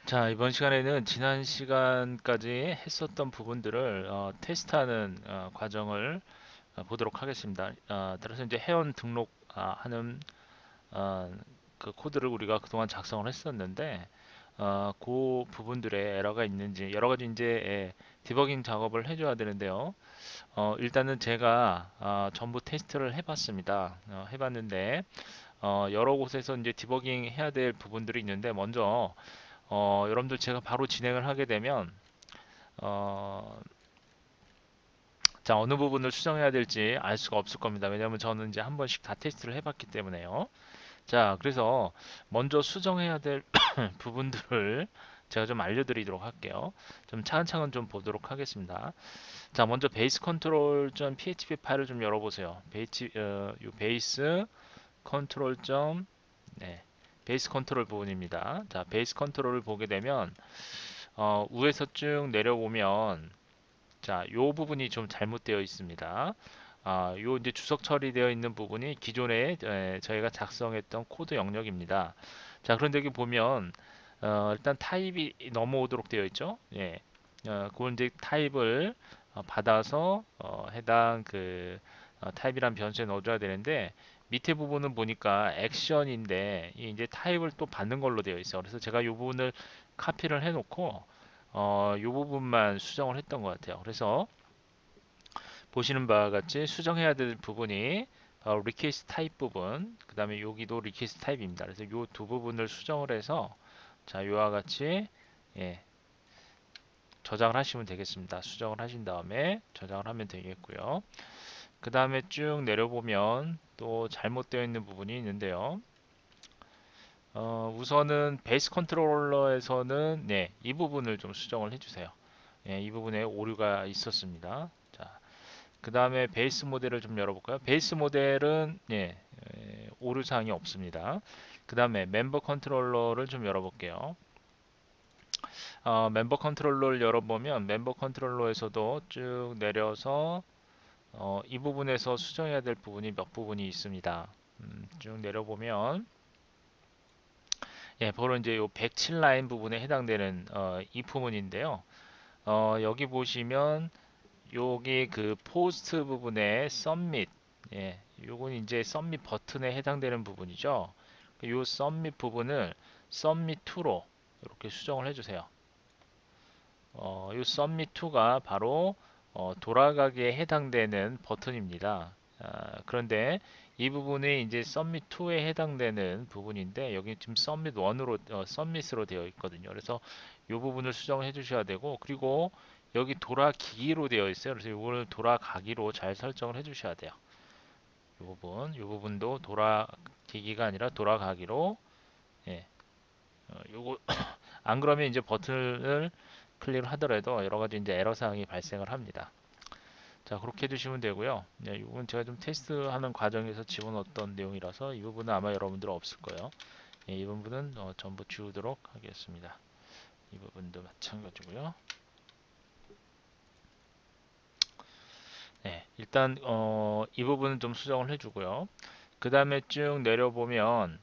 자, 이번 시간에는 지난 시간까지 했었던 부분들을 테스트하는 과정을 보도록 하겠습니다. 따라서 이제 회원 등록하는 그 코드를 우리가 그동안 작성을 했었는데, 그 부분들에 에러가 있는지 여러 가지 이제 디버깅 작업을 해줘야 되는데요. 일단은 제가 전부 테스트를 해봤습니다. 해봤는데 여러 곳에서 이제 디버깅 해야 될 부분들이 있는데 먼저 여러분들 제가 바로 진행을 하게 되면 어, 자, 어느 부분을 수정해야 될지 알 수가 없을 겁니다. 왜냐하면 저는 이제 한 번씩 다 테스트를 해봤기 때문에요. 자, 그래서 먼저 수정해야 될 부분들을 제가 좀 알려드리도록 할게요. 좀 차근차근 좀 보도록 하겠습니다. 자, 먼저 베이스 컨트롤.php 파일을 좀 열어보세요. 요 베이스 컨트롤 네, 베이스 컨트롤 부분입니다. 자, 베이스 컨트롤을 보게 되면 위에서 쭉 내려오면 자, 요 부분이 좀 잘못되어 있습니다. 요 이제 주석 처리되어 있는 부분이 기존에 저희가 작성했던 코드 영역입니다. 자, 그런데 여기 보면 일단 타입이 넘어오도록 되어 있죠. 예. 그걸 이제 타입을 받아서 해당 타입이란 변수에 넣어줘야 되는데 밑에 부분은 보니까 액션인데 이 이제 타입을 또 받는 걸로 되어 있어요. 그래서 제가 이 부분을 카피를 해놓고 이 부분만 수정을 했던 것 같아요. 그래서 보시는 바와 같이 수정해야 될 부분이 바로 리퀘스트 타입 부분, 그 다음에 여기도 리퀘스트 타입입니다. 그래서 이 두 부분을 수정을 해서 자, 이와 같이 예, 저장을 하시면 되겠습니다. 수정을 하신 다음에 저장을 하면 되겠고요. 그 다음에 쭉 내려보면 또 잘못되어 있는 부분이 있는데요. 우선은 베이스 컨트롤러에서는 네, 이 부분을 좀 수정을 해주세요. 예, 이 부분에 오류가 있었습니다. 자, 그 다음에 베이스 모델을 좀 열어볼까요? 베이스 모델은 예, 오류 사항이 없습니다. 그 다음에 멤버 컨트롤러를 좀 열어볼게요. 멤버 컨트롤러를 열어보면 멤버 컨트롤러에서도 쭉 내려서 이 부분에서 수정해야 될 부분이 몇 부분이 있습니다. 쭉 내려보면 예, 바로 이제 요 107 라인 부분에 해당되는 이 부분인데요. 여기 보시면 여기 그 포스트 부분에 submit 예, 요건 이제 submit 버튼에 해당되는 부분이죠. 요 submit 부분을 submit to로 이렇게 수정을 해주세요. 요 submit to가 바로 돌아가기에 해당되는 버튼입니다. 그런데 이 부분이 이제 submit to에 해당되는 부분인데 여기 지금 submit 1으로 submit으로 되어 있거든요. 그래서 이 부분을 수정해 주셔야 되고 그리고 여기 돌아기기로 되어 있어요. 그래서 이거를 돌아가기로 잘 설정을 해 주셔야 돼요. 이 부분도 돌아기기가 아니라 돌아가기로 예, 요거 안 그러면 이제 버튼을 클릭을 하더라도 여러 가지 이제 애러 사항이 발생을 합니다. 자, 그렇게 해주시면 되고요. 네, 이 부분 제가 좀 테스트하는 과정에서 집어넣었던 내용이라서 이 부분은 아마 여러분들 없을 거예요. 예, 이 부분은 전부 지우도록 하겠습니다. 이 부분도 마찬가지고요. 네, 일단 이 부분은 좀 수정을 해주고요. 그 다음에 쭉 내려보면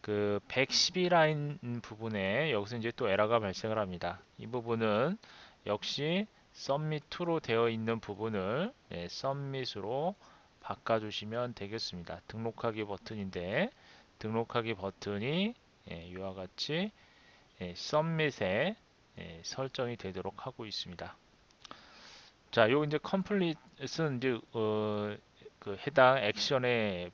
그 112 라인 부분에 여기서 이제 또 에러가 발생을 합니다. 이 부분은 역시 submit to로 되어 있는 부분을 예, submit으로 바꿔주시면 되겠습니다. 등록하기 버튼인데 등록하기 버튼이 예, 이와 같이 예, submit에 예, 설정이 되도록 하고 있습니다. 자, 요 이제 complete은 이제 그 해당 액션에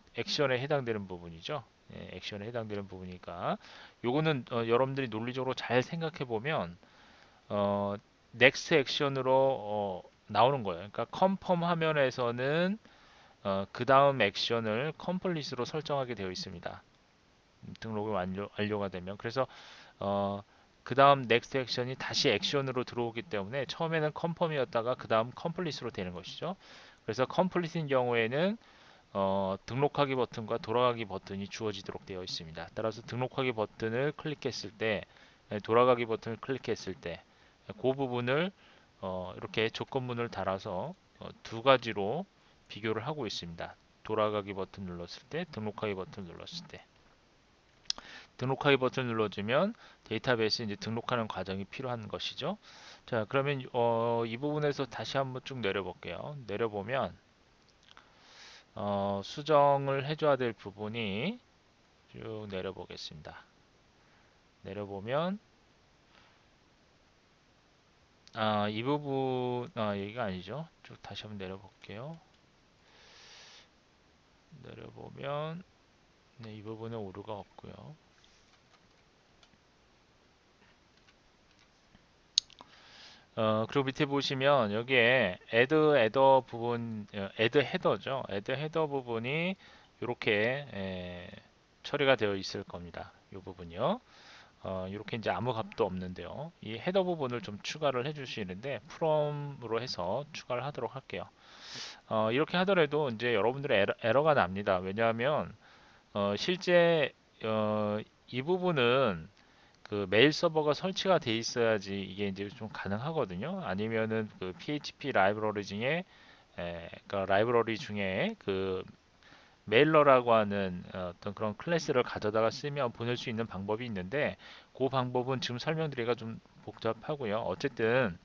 해당되는 부분이죠. 예, 액션에 해당되는 부분이니까 요거는 여러분들이 논리적으로 잘 생각해 보면 어, next 액션으로 나오는 거예요. 그러니까 컨펌 화면에서는 그 다음 액션을 complete으로 설정하게 되어 있습니다. 등록이 완료가 되면 그래서 어, 그 다음 next 액션이 다시 액션으로 들어오기 때문에 처음에는 컨펌이었다가 그 다음 complete으로 되는 것이죠. 그래서 complete인 경우에는 등록하기 버튼과 돌아가기 버튼이 주어지도록 되어 있습니다. 따라서 등록하기 버튼을 클릭했을 때, 돌아가기 버튼을 클릭했을 때, 그 부분을 이렇게 조건문을 달아서 두 가지로 비교를 하고 있습니다. 돌아가기 버튼 눌렀을 때, 등록하기 버튼 눌렀을 때. 등록하기 버튼 눌러주면 데이터베이스에 이제 등록하는 과정이 필요한 것이죠. 자, 그러면 이 부분에서 다시 한번 쭉 내려볼게요. 내려보면 수정을 해줘야 될 부분이 쭉 내려보겠습니다. 내려보면 이 부분 여기가 아니죠. 쭉 다시 한번 내려볼게요. 내려보면 네, 이 부분에 오류가 없고요. 그리고 밑에 보시면 여기에 add header 부분, add header죠. add header 부분이 이렇게 처리가 되어 있을 겁니다. 이 부분이요. 이렇게 이제 아무 값도 없는데요. 이 헤더 부분을 좀 추가를 해주시는데 from으로 해서 추가를 하도록 할게요. 이렇게 하더라도 이제 여러분들의 에러가 납니다. 왜냐하면 실제 이 부분은 그 메일 서버가 설치가 돼 있어야지 이게 이제 좀 가능하거든요. 아니면은 그 PHP 라이브러리 중에 그러니까 라이브러리 중에 그 메일러라고 하는 어떤 그런 클래스를 가져다가 쓰면 보낼 수 있는 방법이 있는데 그 방법은 지금 설명드리기가 좀 복잡하고요. 어쨌든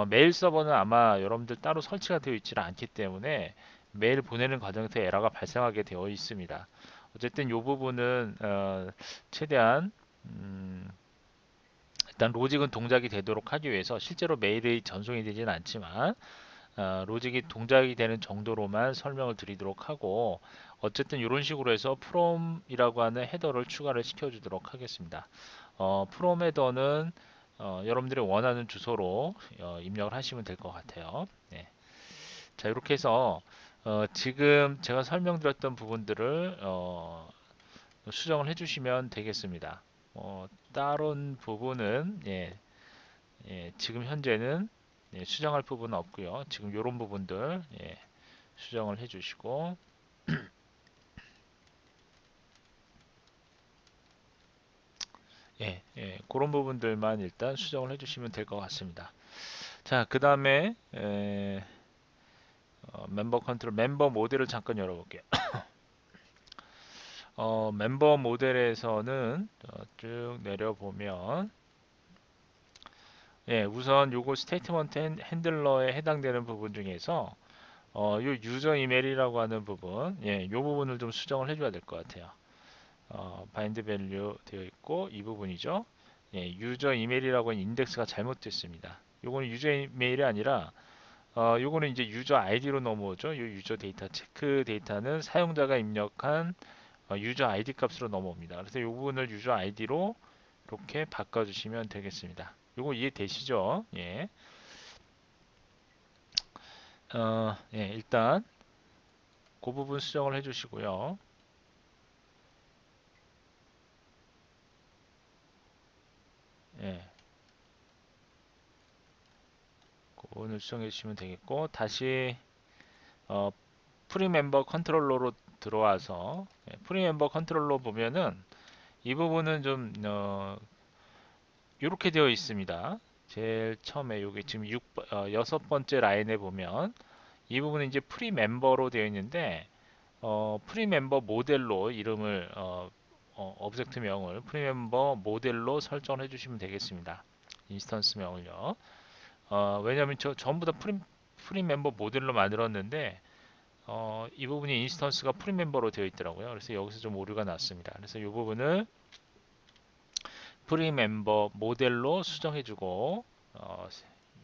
메일 서버는 아마 여러분들 따로 설치가 되어 있지 않기 때문에 메일 보내는 과정에서 에러가 발생하게 되어 있습니다. 어쨌든 이 부분은 최대한 일단 로직은 동작이 되도록 하기 위해서 실제로 메일이 전송이 되지는 않지만 로직이 동작이 되는 정도로만 설명을 드리도록 하고 어쨌든 이런 식으로 해서 from이라고 하는 헤더를 추가를 시켜주도록 하겠습니다. from 헤더는 여러분들이 원하는 주소로 입력을 하시면 될 것 같아요. 네. 자, 이렇게 해서 지금 제가 설명드렸던 부분들을 수정을 해주시면 되겠습니다. 다른 부분은 지금 현재는 수정할 부분은 없고요. 지금 이런 부분들 수정을 해주시고 그런 부분들만 일단 수정을 해주시면 될 것 같습니다. 자, 그 다음에 멤버 컨트롤, 멤버 모델을 잠깐 열어볼게요. 멤버 모델에서는 쭉 내려보면 우선 요거 스테이트먼트 핸들러에 해당되는 부분 중에서 요 유저 이메일이라고 하는 부분, 요 부분을 좀 수정을 해줘야 될 것 같아요. 바인드 밸류 되어 있고 이 부분이죠. 유저 이메일이라고 하는 인덱스가 잘못됐습니다. 요거는 유저 이메일이 아니라 요거는 이제 유저 아이디로 넘어오죠. 요 유저 데이터 체크 데이터는 사용자가 입력한 유저 아이디 값으로 넘어옵니다. 그래서 이 부분을 유저 아이디로 이렇게 바꿔주시면 되겠습니다. 요거 이해되시죠? 일단 그 부분 수정을 해주시고요. 예, 그 부분을 수정해 주시면 되겠고 다시 어, 프리멤버 컨트롤러로 들어와서 프리멤버 컨트롤러 보면은 이 부분은 좀 이렇게 되어 있습니다. 제일 처음에 여기 지금 여섯 번째 라인에 보면 이 부분은 이제 프리멤버로 되어 있는데 프리멤버 모델로 이름을 오브젝트명을 프리멤버 모델로 설정을 해주시면 되겠습니다. 인스턴스명을요. 왜냐하면 전부 다 프리멤버 모델로 만들었는데 이 부분이 인스턴스가 프리멤버로 되어 있더라고요. 그래서 여기서 좀 오류가 났습니다. 그래서 이 부분을 프리멤버 모델로 수정해주고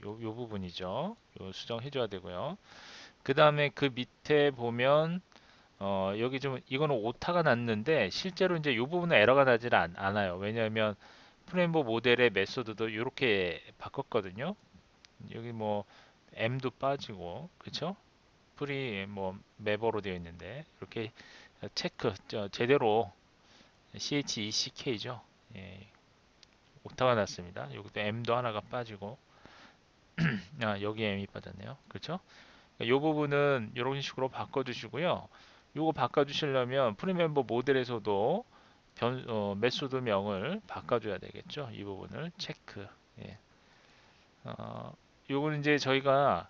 요 부분이죠. 요 수정해줘야 되고요. 그 다음에 그 밑에 보면 여기 좀 이거는 오타가 났는데 실제로 이제 이 부분은 에러가 나질 않아요. 왜냐하면 프레임보 모델의 메소드도 이렇게 바꿨거든요. 여기 뭐 M도 빠지고 그쵸? 프리 뭐 매버로 되어 있는데 이렇게 체크 제대로 CHECK죠. 오타가 났습니다. 여기도 M도 하나가 빠지고 여기 M이 빠졌네요. 그렇죠? 이 부분은 이런 식으로 바꿔주시고요. 이거 바꿔주시려면 프리멤버 모델에서도 메소드명을 바꿔줘야 되겠죠. 이 부분을 체크. 예. 요거는 이제 저희가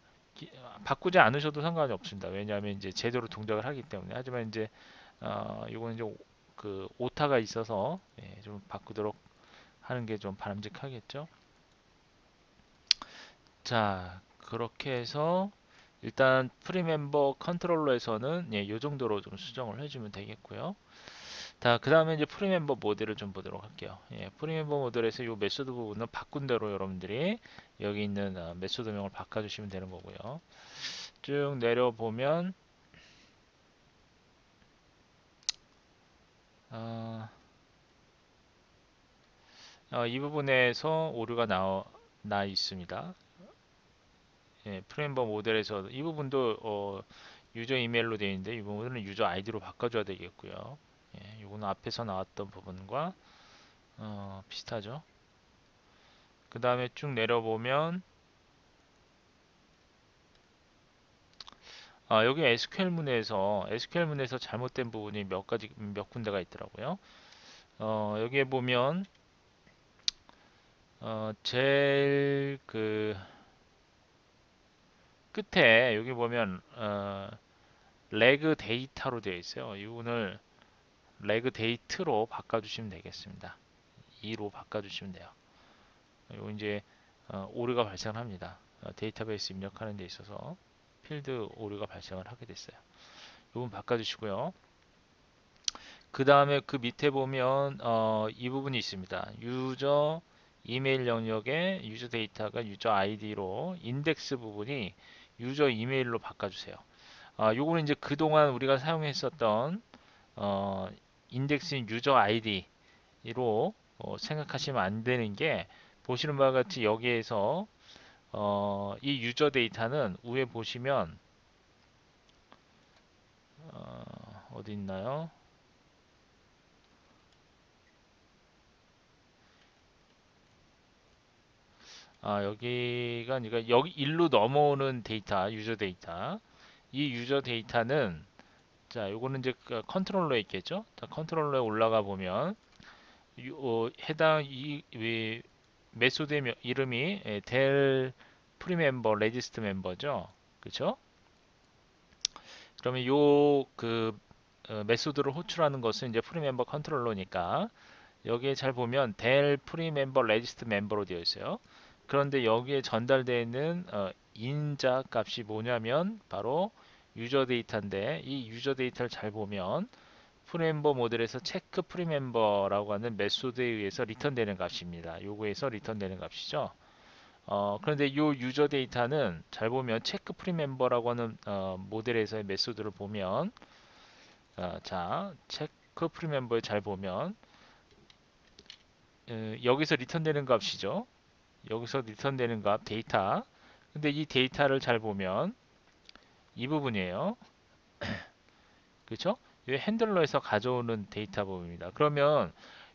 바꾸지 않으셔도 상관이 없습니다. 왜냐하면 이제 제대로 동작을 하기 때문에. 하지만 이제 요거는 이제 그 오타가 있어서 좀 바꾸도록 하는 게 좀 바람직하겠죠. 자, 그렇게 해서 일단 프리멤버 컨트롤러에서는 이 정도로 좀 수정을 해주면 되겠고요. 자, 그 다음에 이제 프리멤버 모델을 좀 보도록 할게요. 프리멤버 모델에서 이 메소드 부분은 바꾼 대로 여러분들이 여기 있는 메소드명을 바꿔주시면 되는 거고요. 쭉 내려보면 어, 이 부분에서 오류가 나 있습니다. 프레임버 모델에서 이 부분도 유저 이메일로 되어 있는데 이 부분은 유저 아이디로 바꿔줘야 되겠고요. 이거는 앞에서 나왔던 부분과 비슷하죠. 그 다음에 쭉 내려보면 여기 SQL 문에서 잘못된 부분이 몇 군데가 있더라고요. 여기에 보면 제일 그 끝에 여기 보면 레그 데이터로 되어 있어요. 이분을 레그 데이트로 바꿔주시면 되겠습니다. 2로 바꿔주시면 돼요. 이거 이제 오류가 발생합니다. 데이터베이스 입력하는 데 있어서 필드 오류가 발생을 하게 됐어요. 이 부분 바꿔주시고요. 그 다음에 그 밑에 보면 이 부분이 있습니다. 유저 이메일 영역에 유저 데이터가 유저 아이디로 인덱스 부분이 유저 이메일로 바꿔주세요. 요거는 이제 그동안 우리가 사용했었던 어, 인덱스인 유저 아이디로 생각하시면 안 되는 게 보시는 바와 같이 여기에서 이 유저 데이터는 위에 보시면 어디 있나요? 여기가 그러니까 여기 일로 넘어오는 데이터, 유저 데이터. 이 유저 데이터는 자, 요거는 이제 그 컨트롤러에 있겠죠? 자, 컨트롤러에 올라가 보면 해당 이 메소드 이름이 델 프리멤버 레지스트 멤버죠. 그렇죠? 그러면 요 그 메소드를 호출하는 것은 이제 프리멤버 컨트롤러니까 여기에 잘 보면 델 프리멤버 레지스트 멤버로 되어 있어요. 그런데 여기에 전달되어 있는 인자 값이 뭐냐면 바로 유저 데이터인데 이 유저 데이터를 잘 보면 프리멤버 모델에서 체크 프리멤버라고 하는 메소드에 의해서 리턴되는 값입니다. 요거에서 리턴되는 값이죠. 그런데 이 유저 데이터는 잘 보면 체크 프리멤버라고 하는 모델에서의 메소드를 보면 자 체크 프리멤버에 잘 보면 여기서 리턴되는 값이죠. 여기서 리턴되는 값 데이터. 근데 이 데이터를 잘 보면 이 부분이에요. 그렇죠? 이 핸들러에서 가져오는 데이터 부분입니다. 그러면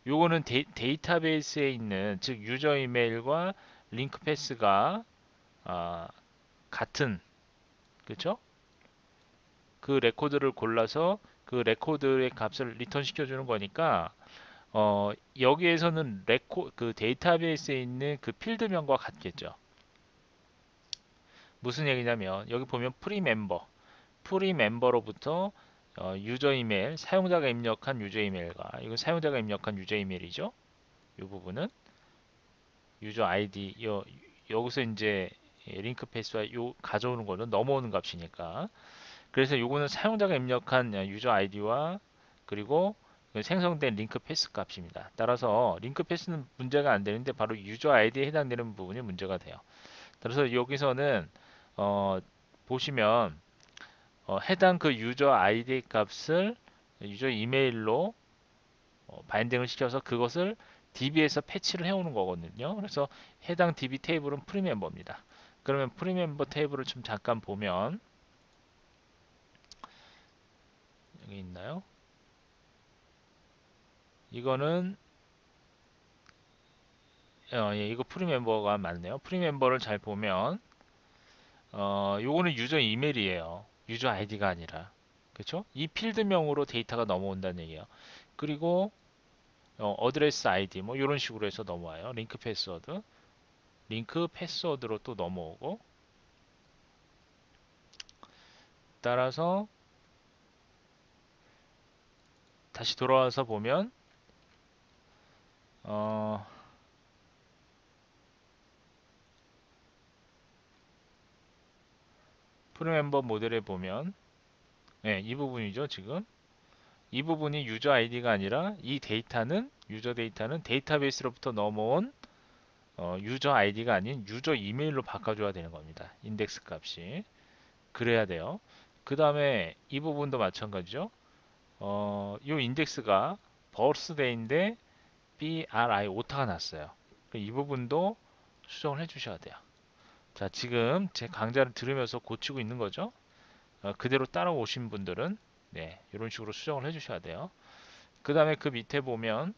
요거는 데이터베이스에 있는 즉 유저 이메일과 링크 패스가 아, 같은 그렇죠? 그 레코드를 골라서 그 레코드의 값을 리턴 시켜주는 거니까 여기에서는 그 데이터베이스에 있는 그 필드명과 같겠죠. 무슨 얘기냐면 여기 보면 프리멤버로부터 유저 이메일, 사용자가 입력한 유저 이메일과 이건 사용자가 입력한 유저 이메일이죠. 이 부분은 유저 아이디 여기서 이제 링크 패스와 요 가져오는 거는 넘어오는 값이니까 그래서 요거는 사용자가 입력한 유저 아이디와 그리고 그 생성된 링크 패스 값입니다. 따라서 링크 패스는 문제가 안 되는데 바로 유저 아이디에 해당되는 부분이 문제가 돼요. 따라서 여기서는 어, 보시면 해당 그 유저 아이디 값을 유저 이메일로 바인딩을 시켜서 그것을 DB에서 패치를 해오는 거거든요. 그래서 해당 DB 테이블은 프리멤버입니다. 그러면 프리멤버 테이블을 좀 잠깐 보면 여기 있나요? 이거는 예, 이거 프리멤버가 맞네요. 프리멤버를 잘 보면 요거는 유저 이메일이에요. 유저 아이디가 아니라 그렇죠? 이 필드명으로 데이터가 넘어온다는 얘기예요. 그리고 어드레스 아이디 뭐 이런 식으로 해서 넘어와요. 링크 패스워드로 또 넘어오고 따라서 다시 돌아와서 보면 어, 프리멤버 모델에 보면 네, 이 부분이죠. 지금 이 부분이 유저 아이디가 아니라 이 데이터는 유저 데이터는 데이터베이스로부터 넘어온 유저 아이디가 아닌 유저 이메일로 바꿔줘야 되는 겁니다. 인덱스 값이 그래야 돼요. 그 다음에 이 부분도 마찬가지죠. 이 인덱스가 버스데이인데 BRI 오타가 났어요. 이 부분도 수정을 해주셔야 돼요. 자, 지금 제 강좌를 들으면서 고치고 있는 거죠. 그대로 따라오신 분들은 네, 이런 식으로 수정을 해주셔야 돼요. 그 다음에 그 밑에 보면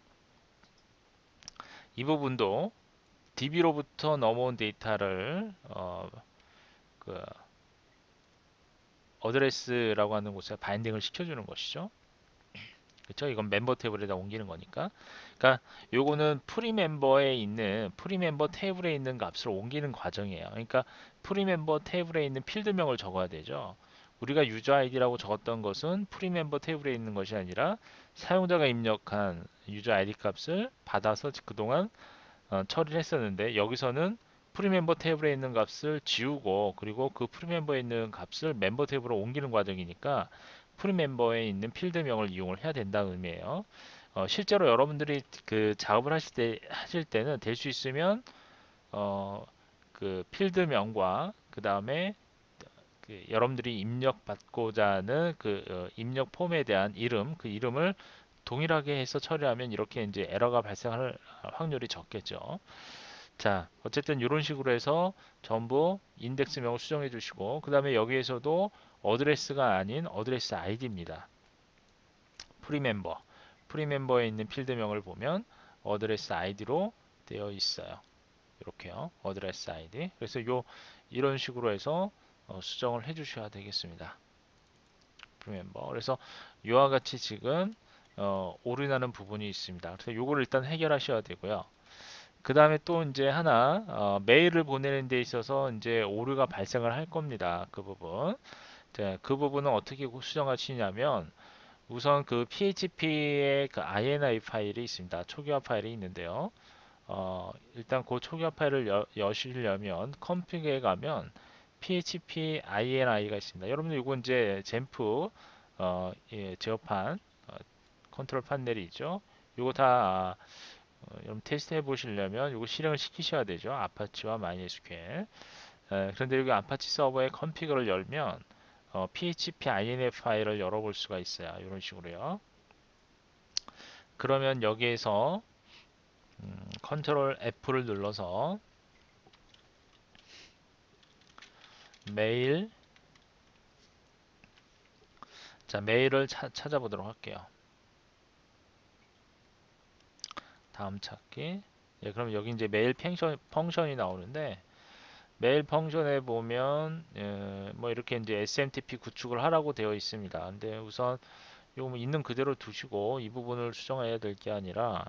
이 부분도 DB로부터 넘어온 데이터를 그 어드레스라고 하는 곳에 바인딩을 시켜주는 것이죠. 그렇죠? 이건 멤버 테이블에다 옮기는 거니까. 그러니까 요거는 프리 멤버에 있는 프리 멤버 테이블에 있는 값을 옮기는 과정이에요. 그러니까 프리 멤버 테이블에 있는 필드명을 적어야 되죠. 우리가 유저 아이디라고 적었던 것은 프리 멤버 테이블에 있는 것이 아니라 사용자가 입력한 유저 아이디 값을 받아서 그동안 처리를 했었는데 여기서는 프리멤버 테이블에 있는 값을 지우고 그리고 그 프리멤버에 있는 값을 멤버 테이블로 옮기는 과정이니까 프리멤버에 있는 필드명을 이용을 해야 된다는 의미예요. 실제로 여러분들이 그 작업을 하실 때는 될 수 있으면 어, 그 필드명과 그 다음에 그 여러분들이 입력받고자 하는 그 입력 폼에 대한 이름, 그 이름을 동일하게 해서 처리하면 이렇게 이제 에러가 발생할 확률이 적겠죠. 자, 어쨌든 이런 식으로 해서 전부 인덱스명을 수정해 주시고 그 다음에 여기에서도 어드레스가 아닌 어드레스 아이디입니다. 프리멤버. 프리멤버에 있는 필드명을 보면 어드레스 아이디로 되어 있어요. 이렇게요. 어드레스 아이디. 그래서 이런 식으로 해서 수정을 해 주셔야 되겠습니다. 프리멤버. 그래서 이와 같이 지금 오류나는 부분이 있습니다. 그래서 이걸 일단 해결하셔야 되고요. 그 다음에 또 이제 하나 메일을 보내는 데 있어서 이제 오류가 발생을 할 겁니다. 그 부분. 자, 그 부분은 어떻게 수정하시냐면 우선 그 PHP의 그 INI 파일이 있습니다. 초기화 파일이 있는데요. 일단 그 초기화 파일을 여시려면 컴피그에 가면 PHP INI가 있습니다. 여러분들 이거 이제 젠프 예, 제어판 컨트롤 판넬이 있죠. 이거 다 여러분 테스트 해 보시려면 이거 실행을 시키셔야 되죠. 아파치와 MySQL. 그런데 여기 아파치 서버의 컨피그를 열면 PHP INF 파일을 열어볼 수가 있어요. 이런 식으로요. 그러면 여기에서 컨트롤 F를 눌러서 메일, 자 메일을 찾아보도록 할게요. 다음 찾기. 예, 그럼 여기 이제 메일 펑션이 나오는데 메일 펑션에 보면 뭐 이렇게 이제 SMTP 구축을 하라고 되어 있습니다. 근데 우선 이거 뭐 있는 그대로 두시고 이 부분을 수정해야 될 게 아니라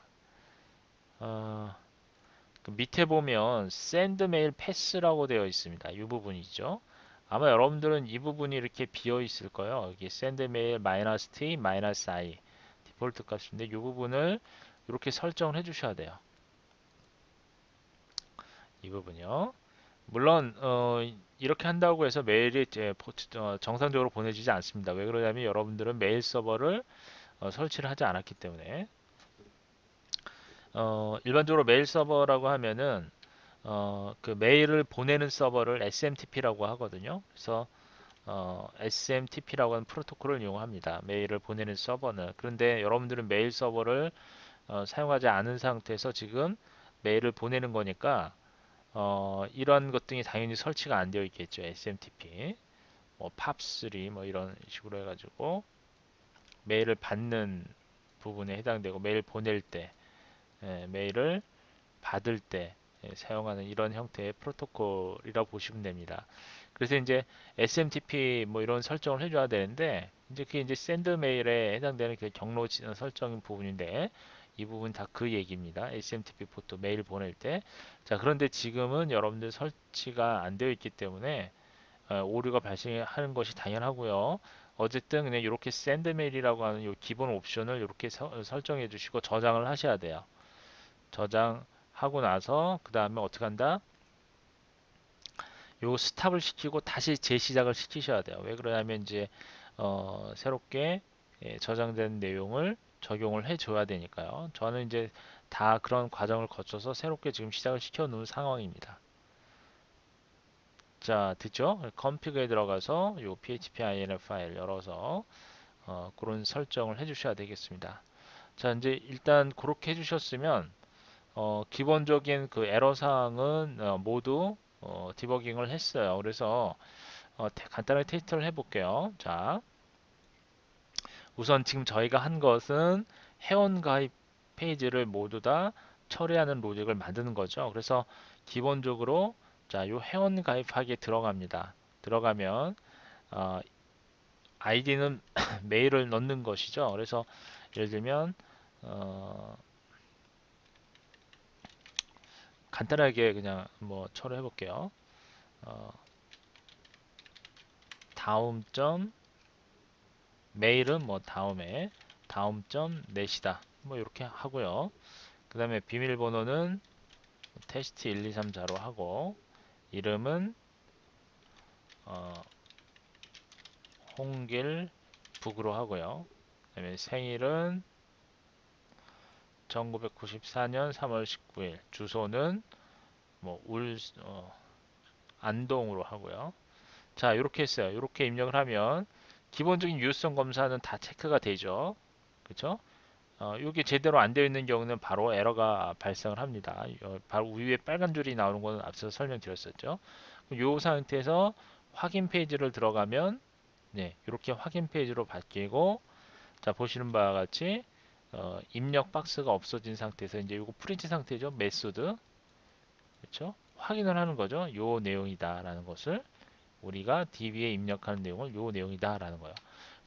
어, 그 밑에 보면 send mail pass라고 되어 있습니다. 이 부분이죠. 아마 여러분들은 이 부분이 이렇게 비어 있을 거예요. 여기 send mail -t -i 디폴트 값인데 이 부분을 이렇게 설정을 해 주셔야 돼요. 이 부분이요. 물론 이렇게 한다고 해서 메일이 이제 정상적으로 보내지지 않습니다. 왜 그러냐면 여러분들은 메일 서버를 설치를 하지 않았기 때문에 일반적으로 메일 서버라고 하면은 그 메일을 보내는 서버를 SMTP라고 하거든요. 그래서 SMTP라고 하는 프로토콜을 이용합니다. 메일을 보내는 서버는. 그런데 여러분들은 메일 서버를 사용하지 않은 상태에서 지금 메일을 보내는 거니까 이런 것들이 당연히 설치가 안 되어 있겠죠. SMTP, 뭐 팝3 뭐 이런 식으로 해가지고 메일을 받는 부분에 해당되고 메일 보낼 때, 메일을 받을 때 사용하는 이런 형태의 프로토콜이라고 보시면 됩니다. 그래서 이제 SMTP 뭐 이런 설정을 해줘야 되는데 이제 그게 이제 샌드 메일에 해당되는 그 경로 설정 부분인데 이 부분 다 그 얘기입니다. SMTP 포트 메일 보낼 때. 자, 그런데 지금은 여러분들 설치가 안 되어 있기 때문에 오류가 발생하는 것이 당연하고요. 어쨌든 그냥 이렇게 샌드메일이라고 하는 요 기본 옵션을 이렇게 설정해 주시고 저장을 하셔야 돼요. 저장하고 나서 그 다음에 어떻게 한다? 요 스탑을 시키고 다시 재시작을 시키셔야 돼요. 왜 그러냐면 이제 새롭게 저장된 내용을 적용을 해줘야 되니까요. 저는 이제 다 그런 과정을 거쳐서 새롭게 지금 시작을 시켜 놓은 상황입니다. 자, 됐죠? 컴피그에 들어가서 요 php inf 파일 열어서 그런 설정을 해주셔야 되겠습니다. 자, 이제 일단 그렇게 해주셨으면 기본적인 그 에러 사항은 모두 디버깅을 했어요. 그래서 간단하게 테스트를 해볼게요. 자, 우선 지금 저희가 한 것은 회원 가입 페이지를 모두 다 처리하는 로직을 만드는 거죠. 그래서 기본적으로 자, 요 회원 가입하기에 들어갑니다. 들어가면 어, 아이디는 메일을 넣는 것이죠. 그래서 예를 들면 간단하게 그냥 뭐 처리해 볼게요. 어, 다음 점 메일은 뭐 다음 점 넷이다. 뭐 이렇게 하고요. 그 다음에 비밀번호는 테스트 1234로 하고 이름은 어, 홍길북으로 하고요. 그다음에 생일은 1994년 3월 19일, 주소는 뭐 안동으로 하고요. 자, 이렇게 했어요. 이렇게 입력을 하면 기본적인 유효성 검사는 다 체크가 되죠. 그렇죠? 이게 제대로 안 되어 있는 경우는 바로 에러가 발생을 합니다. 바로 위에 빨간 줄이 나오는 거는 앞서 설명드렸었죠. 이 상태에서 확인 페이지를 들어가면 네, 이렇게 확인 페이지로 바뀌고 자 보시는 바와 같이 입력 박스가 없어진 상태에서 이제 이거 프린트 상태죠. 메소드 그렇죠? 확인을 하는 거죠. 요 내용이다라는 것을 우리가 DB에 입력하는 내용을 요 내용이다라는 거예요.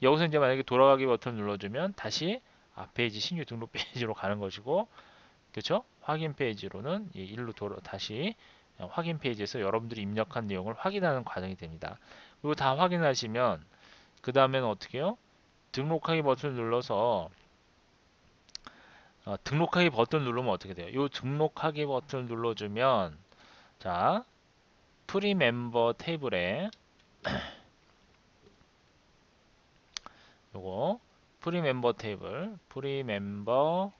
여기서 이제 만약에 돌아가기 버튼 눌러주면 다시 앞 페이지 신규 등록 페이지로 가는 것이고 그렇죠? 확인 페이지로는 일로 다시 확인 페이지에서 여러분들이 입력한 내용을 확인하는 과정이 됩니다. 그리고 다 확인하시면 그 다음에는 어떻게 해요? 등록하기 버튼을 눌러서 등록하기 버튼 누르면 어떻게 돼요? 이 등록하기 버튼을 눌러주면 자 프리 멤버 테이블에 요거 프리 멤버 테이블 프리 멤버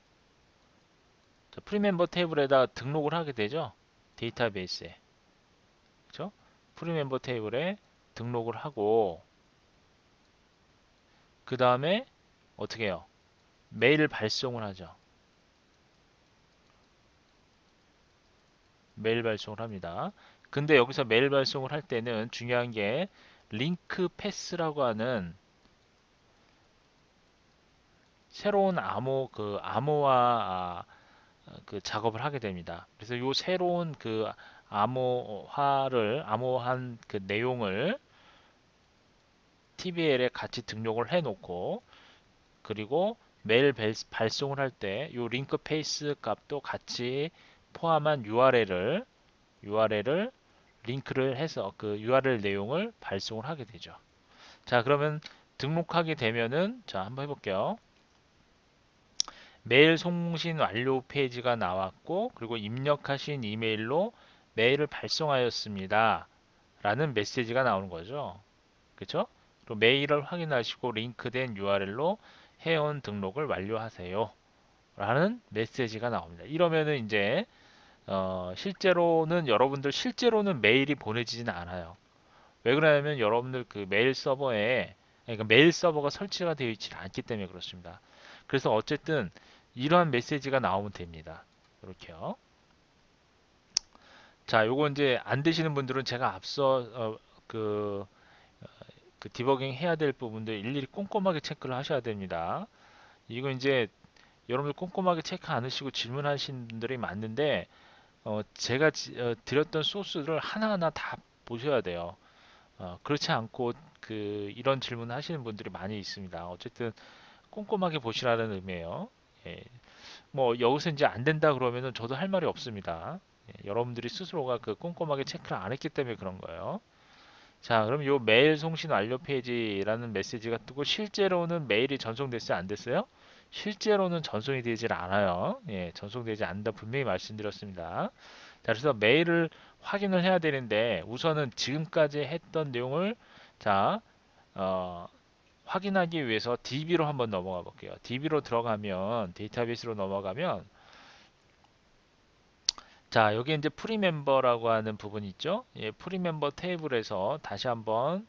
테이블에다 등록을 하게 되죠. 데이터베이스에 그렇죠? 프리 멤버 테이블에 등록을 하고 그 다음에 어떻게 해요? 메일 발송을 하죠. 메일 발송을 합니다. 근데 여기서 메일 발송을 할 때는 중요한 게 링크 패스라고 하는 새로운 암호화 그 작업을 하게 됩니다. 그래서 이 새로운 그 암호한 그 내용을 TBL에 같이 등록을 해 놓고 그리고 메일 발송을 할 때 이 링크 페이스 값도 같이 포함한 URL을 링크를 해서 그 URL 내용을 발송을 하게 되죠. 자, 그러면 등록하게 되면은 자, 한번 해볼게요. 메일送신 완료 페이지가 나왔고 그리고 입력하신 이메일로 메일을 발송하였습니다. 라는 메시지가 나오는 거죠. 그렇죠? 그리고 메일을 확인하시고 링크된 URL로 회원 등록을 완료하세요. 라는 메시지가 나옵니다. 이러면은 이제 실제로는 메일이 보내지진 않아요. 왜 그러냐면 여러분들 그 메일 서버에 그러니까 메일 서버가 설치가 되어 있지 않기 때문에 그렇습니다. 그래서 어쨌든 이러한 메시지가 나오면 됩니다. 이렇게요. 자, 요거 이제 안 되시는 분들은 제가 앞서 그 디버깅 해야 될 부분들 일일이 꼼꼼하게 체크를 하셔야 됩니다. 이거 이제 여러분들 꼼꼼하게 체크 안 하시고 질문하신 분들이 많은데 제가 드렸던 소스를 하나하나 다 보셔야 돼요. 그렇지 않고 이런 질문 하시는 분들이 많이 있습니다. 어쨌든 꼼꼼하게 보시라는 의미예요. 예, 뭐 여기서 이제 안 된다 그러면은 저도 할 말이 없습니다. 예, 여러분들이 스스로가 그 꼼꼼하게 체크를 안 했기 때문에 그런 거예요. 자, 그럼 요 메일 송신 완료 페이지라는 메시지가 뜨고 실제로는 메일이 전송됐어요? 안 됐어요? 실제로는 전송이 되질 않아요. 예, 전송되지 않는다 분명히 말씀드렸습니다. 자, 그래서 메일을 확인을 해야 되는데 우선은 지금까지 했던 내용을 자, 어, 확인하기 위해서 DB로 한번 넘어가 볼게요. DB로 들어가면 데이터베이스로 넘어가면 자, 여기 이제 프리멤버라고 하는 부분이 있죠. 예, 프리멤버 테이블에서 다시 한번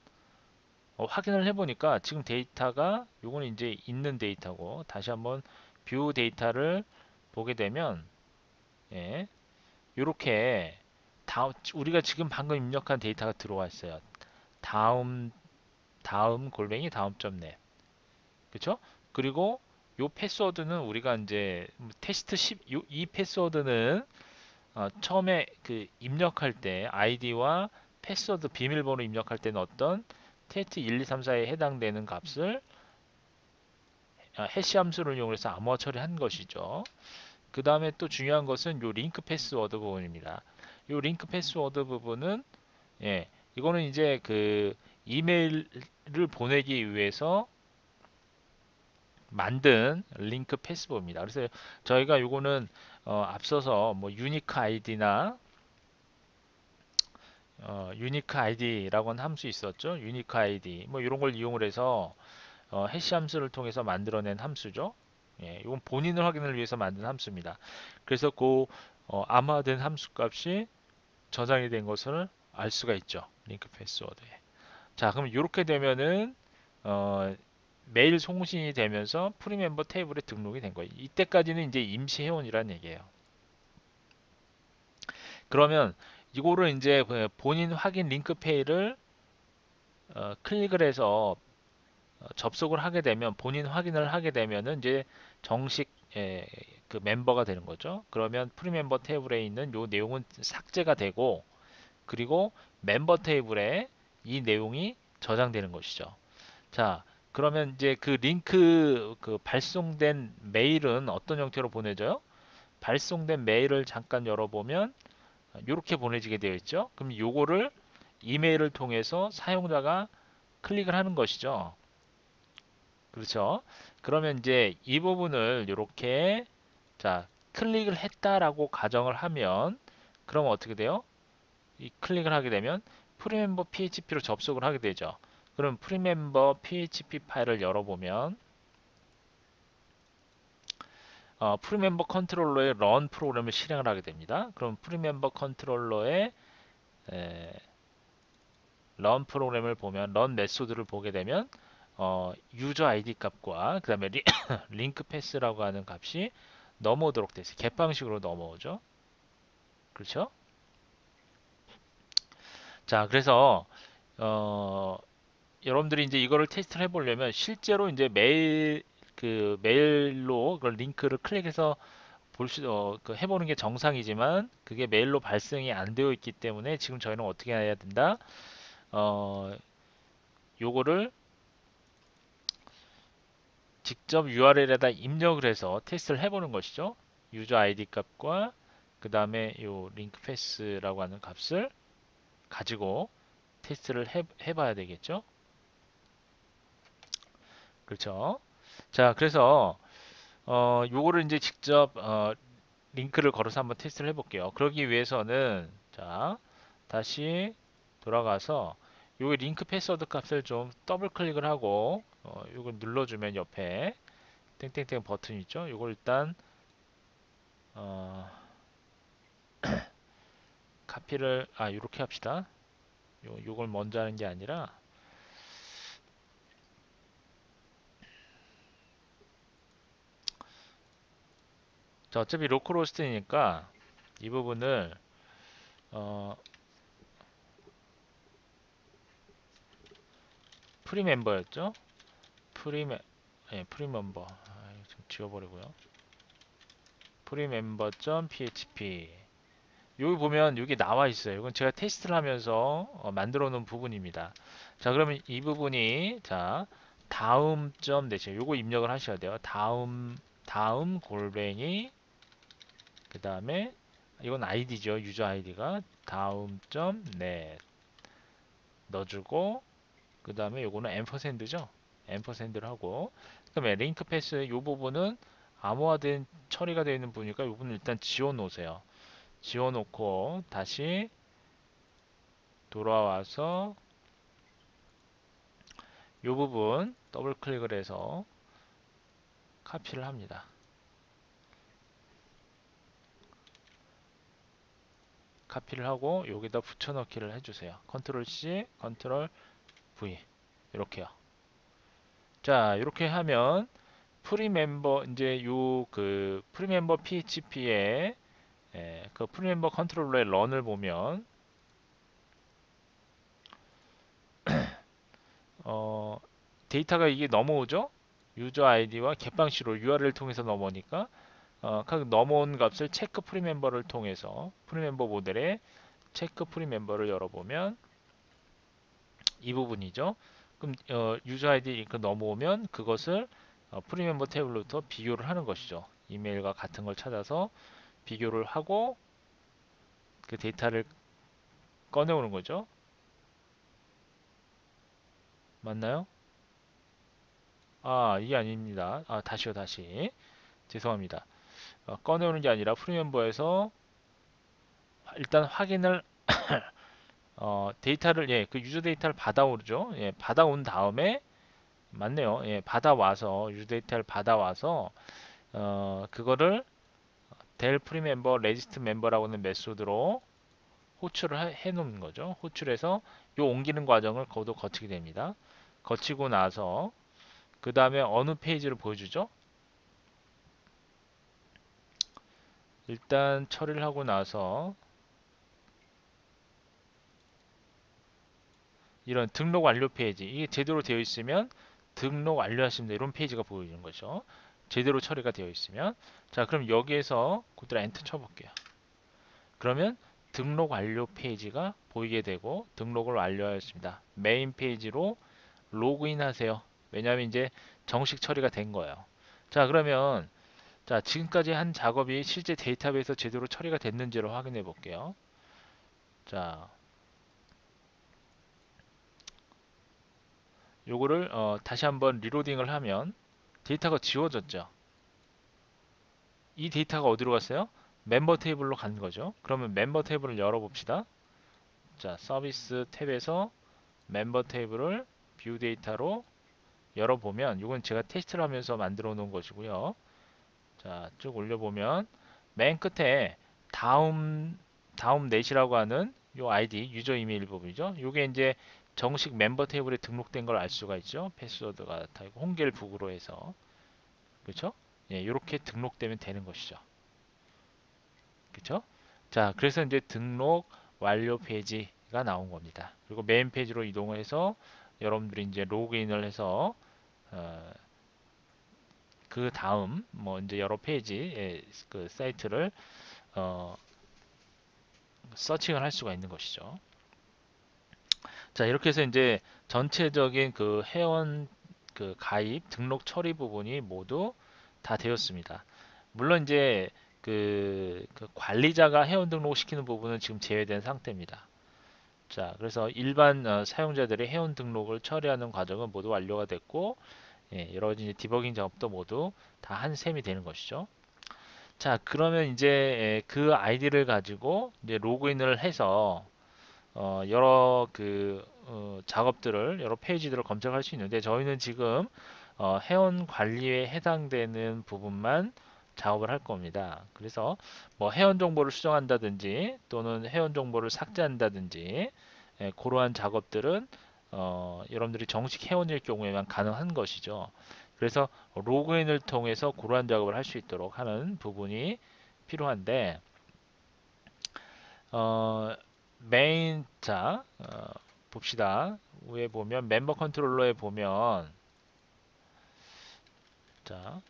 확인을 해보니까 지금 데이터가 요거는 이제 있는 데이터고 다시 한번 뷰 데이터를 보게 되면 예, 요렇게 우리가 지금 방금 입력한 데이터가 들어와 있어요. 다음 골뱅이 다음.net 그쵸? 그리고 요 패스워드는 우리가 이제 테스트 10, 이 패스워드는 처음에 그 입력할 때 아이디와 패스워드 비밀번호 입력할 때는 어떤 테스트 1, 2, 3, 4에 해당되는 값을 해시 함수를 이용해서 암호화 처리한 것이죠. 그 다음에 또 중요한 것은 요 링크 패스워드 부분입니다. 요 링크 패스워드 부분은 예, 이거는 이제 그 이메일을 보내기 위해서 만든 링크 패스워드입니다. 그래서 저희가 요거는 앞서서 뭐 유니크 아이디나 유니크 아이디라고 하는 함수 있었죠. 유니크 아이디 뭐 이런 걸 이용을 해서 해시 함수를 통해서 만들어낸 함수죠. 예, 이건 본인을 확인을 위해서 만든 함수입니다. 그래서 그 암호화된 함수 값이 저장이 된 것을 알 수가 있죠. 링크 패스워드에. 자, 그럼 이렇게 되면은 어, 메일 송신이 되면서 프리멤버 테이블에 등록이 된 거예요. 이때까지는 이제 임시 회원이라는 얘기예요. 그러면 이거를 이제 그 본인 확인 링크페이를 클릭을 해서 접속을 하게 되면 본인 확인을 하게 되면은 이제 정식 그 멤버가 되는 거죠. 그러면 프리멤버 테이블에 있는 요 내용은 삭제가 되고 그리고 멤버 테이블에 이 내용이 저장되는 것이죠. 자, 그러면 이제 그 링크 그 발송된 메일은 어떤 형태로 보내져요? 발송된 메일을 잠깐 열어보면 이렇게 보내지게 되어 있죠. 그럼 요거를 이메일을 통해서 사용자가 클릭을 하는 것이죠. 그렇죠. 그러면 이제 이 부분을 이렇게 자 클릭을 했다라고 가정을 하면 그럼 어떻게 돼요? 이 클릭을 하게 되면 프리멤버 PHP로 접속을 하게 되죠. 그럼 프리멤버 PHP 파일을 열어보면 프리멤버 컨트롤러의 런 프로그램을 실행을 하게 됩니다. 그럼 프리멤버 컨트롤러의 런 프로그램을 보면 런 메소드를 보게 되면 유저 아이디 값과 그 다음에 링크 패스라고 하는 값이 넘어오도록 되어 있어요. 갯방식으로 넘어오죠. 그렇죠? 자, 그래서 어, 여러분들이 이제 이거를 테스트를 해보려면 실제로 이제 메일로 그 링크를 클릭해서 그 해보는 게 정상이지만 그게 메일로 발생이 안 되어 있기 때문에 지금 저희는 어떻게 해야 된다? 어, 요거를 직접 URL에다 입력을 해서 테스트를 해보는 것이죠. 유저 아이디 값과 그 다음에 요 링크 패스라고 하는 값을 가지고 테스트를 해봐야 되겠죠. 그렇죠. 자, 그래서 요거를 이제 직접 링크를 걸어서 한번 테스트를 해볼게요. 그러기 위해서는 자, 다시 돌아가서 요 링크 패스워드 값을 좀 더블 클릭을 하고 요걸 눌러주면 옆에 땡땡땡 버튼 있죠. 요걸 일단 어, 카피를 이렇게 합시다. 요걸 먼저 하는 게 아니라 자, 어차피 로컬호스트니까 이 부분을 어, 프리멤버였죠? 프리멤버 좀 지워버리고요. 프리멤버.php 여기 보면 여기 나와 있어요. 이건 제가 테스트를 하면서 만들어 놓은 부분입니다. 자, 그러면 이 부분이 자 다음 점 대체 요거 입력을 하셔야 돼요. 다음 골뱅이 그 다음에 이건 아이디죠. 유저 아이디가 다음 점 net 넣어주고, 그 다음에 요거는 앰퍼샌드죠. 앰퍼샌드를 하고, 그 다음에 링크 패스 요 부분은 암호화된 처리가 되어 있는 부분이니까 요 부분을 일단 지워 놓으세요. 지워 놓고 다시 돌아와서 요 부분 더블 클릭을 해서 카피를 합니다. 카피를 하고 여기다 붙여넣기를 해주세요. 컨트롤 C, 컨트롤 V 이렇게요. 자, 이렇게 하면 프리멤버 이제 요 그 프리멤버 PHP의 그 프리멤버 컨트롤러의 런을 보면 어, 데이터가 이게 넘어오죠? 유저 아이디와 겟방식으로 URL을 통해서 넘어오니까 각 넘어온 값을 체크 프리멤버를 통해서 프리멤버 모델의 체크 프리멤버를 열어보면 이 부분이죠. 그럼 유저 아이디 그 넘어오면 그것을 프리멤버 테이블로부터 비교를 하는 것이죠. 이메일과 같은 걸 찾아서 비교를 하고 그 데이터를 꺼내오는 거죠. 맞나요? 아, 이게 아닙니다. 아, 다시요, 다시. 죄송합니다. 꺼내오는 게 아니라 프리멤버에서 일단 확인을 데이터를 그 유저 데이터를 받아오죠. 예, 받아온 다음에 맞네요. 예, 받아와서 유저 데이터를 받아와서 그거를 델 프리멤버 레지스트 멤버라고 하는 메소드로 호출을 해 놓는 거죠. 호출해서 요 옮기는 과정을 거도 거치게 됩니다. 거치고 나서 그 다음에 어느 페이지를 보여주죠? 일단 처리를 하고 나서 이런 등록 완료 페이지 이게 제대로 되어 있으면 등록 완료하십니다 이런 페이지가 보이는 거죠. 제대로 처리가 되어 있으면 자 그럼 여기에서 그대로 엔터 쳐볼게요. 그러면 등록 완료 페이지가 보이게 되고 등록을 완료하였습니다. 메인 페이지로 로그인 하세요. 왜냐하면 이제 정식 처리가 된 거예요. 자 그러면 자 지금까지 한 작업이 실제 데이터베이스 제대로 처리가 됐는지를 확인해 볼게요. 자 요거를 다시 한번 리로딩을 하면 데이터가 지워졌죠. 이 데이터가 어디로 갔어요? 멤버 테이블로 간 거죠. 그러면 멤버 테이블을 열어봅시다. 자, 서비스 탭에서 멤버 테이블을 뷰 데이터로 열어보면 이건 제가 테스트를 하면서 만들어 놓은 것이고요. 자, 쭉 올려보면 맨 끝에 다음 넷이라고 하는 요 아이디 유저 이메일 부분이죠. 요게 이제 정식 멤버 테이블에 등록된 걸 알 수가 있죠. 패스워드가 다 있고 홍길 북으로 해서 그렇죠? 예, 이렇게 등록되면 되는 것이죠. 그렇죠? 자, 그래서 이제 등록 완료 페이지가 나온 겁니다. 그리고 메인 페이지로 이동을 해서 여러분들이 이제 로그인을 해서 어, 그 다음 뭐 이제 여러 페이지 그 사이트를 어, 서칭을 할 수가 있는 것이죠. 자, 이렇게 해서 이제 전체적인 그 회원 그 가입 등록 처리 부분이 모두 다 되었습니다. 물론 이제 그 관리자가 회원 등록을 시키는 부분은 지금 제외된 상태입니다. 자, 그래서 일반 사용자들의 회원 등록을 처리하는 과정은 모두 완료가 됐고, 여러 가지 이제 디버깅 작업도 모두 다 한 셈이 되는 것이죠. 자, 그러면 이제 그 아이디를 가지고 이제 로그인을 해서 여러 작업들을 여러 페이지들을 검색할 수 있는데 저희는 지금 회원 관리에 해당되는 부분만 작업을 할 겁니다. 그래서 뭐 회원 정보를 수정한다든지 또는 회원 정보를 삭제한다든지 그러한 작업들은 여러분들이 정식 회원일 경우에만 가능한 것이죠. 그래서 로그인을 통해서 그러한 작업을 할 수 있도록 하는 부분이 필요한데 어, 메인 봅시다. 위에 보면 멤버 컨트롤러에 보면 자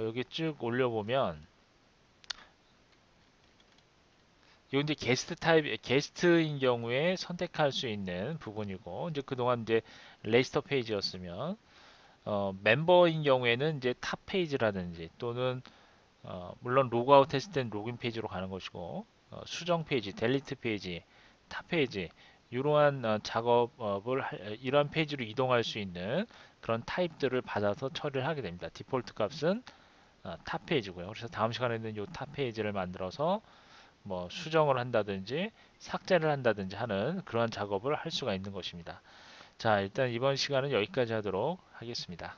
여기 쭉 올려보면 이건 이제 게스트 타입 게스트인 경우에 선택할 수 있는 부분이고 이제 그동안 이제 레지스터 페이지였으면 멤버인 경우에는 이제 탑 페이지라든지 또는 물론 로그아웃 했을 땐 로그인 페이지로 가는 것이고 수정 페이지, 델리트 페이지, 탑 페이지 이러한 작업을 이러한 페이지로 이동할 수 있는 그런 타입들을 받아서 처리를 하게 됩니다. 디폴트 값은 탑 페이지고요. 그래서 다음 시간에는 이 탑 페이지를 만들어서 뭐 수정을 한다든지 삭제를 한다든지 하는 그러한 작업을 할 수가 있는 것입니다. 자, 일단 이번 시간은 여기까지 하도록 하겠습니다.